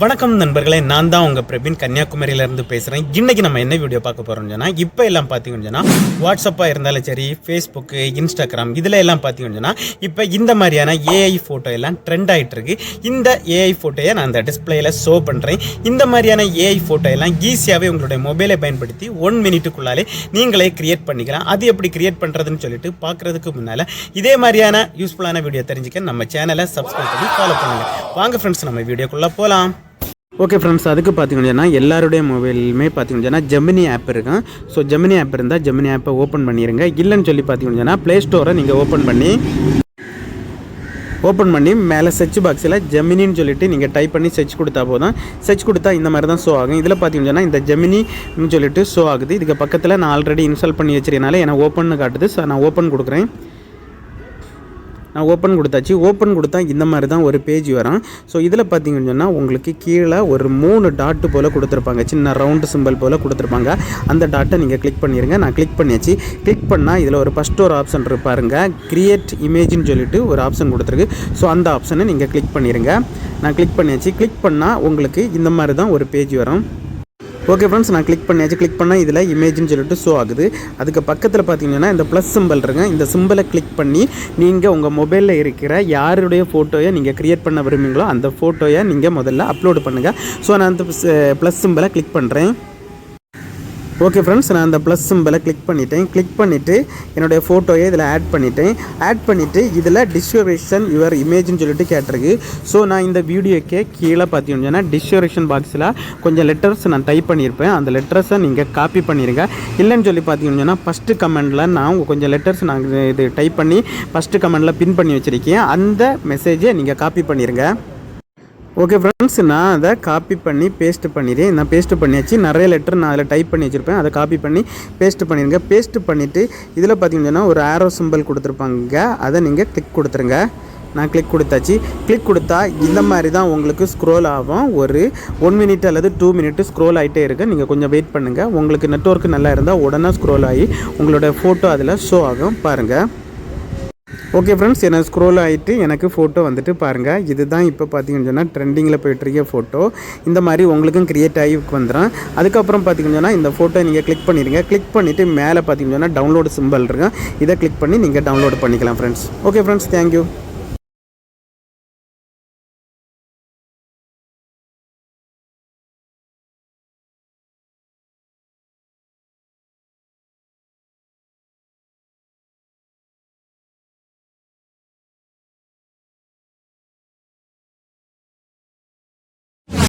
வணக்கம் நண்பர்களே, நான் தான் உங்கள் பிரவீன் கன்னியாகுமரியிலேருந்து பேசுகிறேன். இன்றைக்கி நம்ம என்ன வீடியோ பார்க்க போகிறோம்னு சொன்னால், இப்போ எல்லாம் பார்த்தீங்கன்னு சொன்னால் வாட்ஸ்அப்பாக இருந்தாலும் சரி, ஃபேஸ்புக்கு, இன்ஸ்டாகிராம் இதில் எல்லாம் பார்த்தீங்கன்னு சொன்னால் இப்போ இந்த மாதிரியான ஏஐ ஃபோட்டோ எல்லாம் ட்ரெண்ட் ஆகிட்டு இருக்கு. இந்த ஏஐ ஃபோட்டோயை நான் அந்த டிஸ்பிளேயில் ஷோ பண்ணுறேன். இந்த மாதிரியான ஏஐ ஃபோட்டோ எல்லாம் ஈஸியாகவே உங்களுடைய மொபைலை பயன்படுத்தி 1 மினிட்டுக்குள்ளாலே நீங்களே கிரியேட் பண்ணிக்கலாம். அது எப்படி கிரியேட் பண்ணுறதுன்னு சொல்லிட்டு பார்க்குறதுக்கு முன்னால் இதே மாதிரியான யூஸ்ஃபுல்லான வீடியோ தெரிஞ்சுக்க நம்ம சேனலை சப்ஸ்கிரைப் பண்ணி ஃபாலோ பண்ணுங்கள். வாங்க ஃப்ரெண்ட்ஸ், நம்ம வீடியோக்குள்ளே போகலாம். ஓகே ஃப்ரெண்ட்ஸ், அதுக்கு பார்த்தீங்கன்னா எல்லாருடைய மொபைலுமே பார்த்தீங்கன்னா ஜெமினி ஆப் இருக்கும். ஸோ ஜெமினி ஆப் இருந்தால் ஜெமினி ஆப்பை ஓப்பன் பண்ணிடுங்க. இல்லைன்னு சொல்லி பார்த்தீங்கன்னா ப்ளே ஸ்டோரை நீங்கள் ஓப்பன் பண்ணி மேலே சர்ச் பாக்ஸில் ஜெமினின்னு சொல்லிட்டு நீங்கள் டைப் பண்ணி சர்ச் கொடுத்தா போதும். சர்ச் கொடுத்தா இந்த மாதிரி தான் ஷோ ஆகும். இதில் பார்த்தீங்கன்னா இந்த ஜெமினின்னு சொல்லிட்டு ஷோ ஆகுது. இதுக்கு பக்கத்தில் நான் ஆல்ரெடி இன்ஸ்டால் பண்ணி வச்சிருக்கனால எனக்கு ஓப்பன் காட்டுது. ஸோ நான் ஓப்பன் கொடுக்குறேன். நான் ஓப்பன் கொடுத்தாச்சு. ஓப்பன் கொடுத்தா இந்த மாதிரி தான் ஒரு பேஜ் வரும். ஸோ இதில் பார்த்தீங்கன்னு சொன்னால் உங்களுக்கு கீழே ஒரு 3 டாட்டு போல் கொடுத்துருப்பாங்க. சின்ன ரவுண்டு சிம்பிள் போல் கொடுத்துருப்பாங்க. அந்த டாட்டை நீங்கள் கிளிக் பண்ணிடுங்க. நான் கிளிக் பண்ணியாச்சு. கிளிக் பண்ணால் இதில் ஒரு ஃபஸ்ட்டு ஒரு ஆப்ஷன் இருப்பாருங்க, கிரியேட் இமேஜ்னு சொல்லிட்டு ஒரு ஆப்ஷன் கொடுத்துருக்கு. ஸோ அந்த ஆப்ஷனை நீங்கள் கிளிக் பண்ணிடுங்க. நான் கிளிக் பண்ணியாச்சு. கிளிக் பண்ணால் உங்களுக்கு இந்த மாதிரி தான் ஒரு பேஜ் வரும். ஓகே ஃப்ரெண்ட்ஸ், நான் கிளிக் பண்ணியாச்சு. கிளிக் பண்ணால் இதில் இமேஜ்னு சொல்லிட்டு ஷோ ஆகுது. அதுக்கு பக்கத்தில் பார்த்தீங்கன்னா இந்த ப்ளஸ் சிம்பிள் இருக்குங்க. இந்த சிம்பிளை கிளிக் பண்ணி நீங்கள் உங்கள் மொபைலில் இருக்கிற யாருடைய ஃபோட்டோயை நீங்கள் க்ரியேட் பண்ண விரும்புங்களோ அந்த ஃபோட்டோயை நீங்கள் முதல்ல அப்லோடு பண்ணுங்கள். ஸோ நான் அந்த ப்ளஸ் சிம்பிளை கிளிக் பண்ணுறேன். ஓகே ஃப்ரெண்ட்ஸ், நான் அந்த ப்ளஸ் சிம்பிளை கிளிக் பண்ணிட்டேன். கிளிக் பண்ணிவிட்டு என்னுடைய ஃபோட்டோயை இதில் ஆட் பண்ணிவிட்டு இதில் டிஸ்கிரிப்ஷன் யுவர் இமேஜ்னு சொல்லிட்டு கேட்டிருக்கு. ஸோ நான் இந்த வீடியோக்கே கீழே பார்த்தீங்கன்னா டிஸ்கிரிப்ஷன் பாக்ஸில் கொஞ்சம் லெட்டர்ஸ் நான் டைப் பண்ணியிருப்பேன். அந்த லெட்டர்ஸை நீங்கள் காப்பி பண்ணிடுங்க. இல்லைன்னு சொல்லி பார்த்தீங்கன்னா ஃபஸ்ட்டு கமெண்டில் நான் கொஞ்சம் லெட்டர்ஸ் நான் இது டைப் பண்ணி ஃபஸ்ட்டு கமெண்டில் பின் பண்ணி வச்சுருக்கேன். அந்த மெசேஜை நீங்கள் காப்பி பண்ணிடுங்க. ஓகே ஃப்ரெண்ட்ஸ், நான் அதை காப்பி பண்ணி பேஸ்ட்டு பண்ணிடுறேன். நான் பேஸ்ட்டு பண்ணியாச்சு. நிறைய லெட்டர் நான் அதில் டைப் பண்ணி வச்சுருப்பேன். அதை காப்பி பண்ணி பேஸ்ட்டு பண்ணிடுங்க. பேஸ்ட்டு பண்ணிவிட்டு இதில் பார்த்தீங்கன்னா ஒரு ஆரோ சிம்பிள் கொடுத்துருப்பாங்க. அதை நீங்கள் கிளிக் கொடுத்துருங்க. நான் கிளிக் கொடுத்தாச்சு. கிளிக் கொடுத்தா இந்த மாதிரி தான் உங்களுக்கு ஸ்க்ரோல் ஆகும். ஒரு 1 மினிட் அல்லது 2 மினிட் ஸ்க்ரோல் ஆகிட்டே இருக்குது. நீங்கள் கொஞ்சம் வெயிட் பண்ணுங்கள். உங்களுக்கு நெட்வொர்க்கு நல்லா இருந்தால் உடனே ஸ்க்ரோல் ஆகி உங்களோட ஃபோட்டோ அதில் ஷோ ஆகும். பாருங்கள். ஓகே ஃப்ரெண்ட்ஸ், எனக்கு ஸ்க்ரோல் ஆகிட்டு எனக்கு ஃபோட்டோ வந்துட்டு பாருங்கள். இதுதான் இப்போ பார்த்தீங்கன்னு சொன்னால் ட்ரெண்டிங்கில் போய்ட்டுருக்க ஃபோட்டோ. இந்த மாதிரி உங்களுக்கும் க்ரியேட் ஆகி வந்துடும். அதுக்கப்புறம் பார்த்தீங்கன்னு சொன்னால் இந்த ஃபோட்டோ நீங்கள் கிளிக் பண்ணிடுங்க. கிளிக் பண்ணிவிட்டு மேலே பார்த்தீங்கன்னு சொன்னால் டவுன்லோடு சிம்பிள் இருக்கும். இதை கிளிக் பண்ணி நீங்கள் டவுன்லோடு பண்ணிக்கலாம் ஃப்ரெண்ட்ஸ். Okay friends, thank you.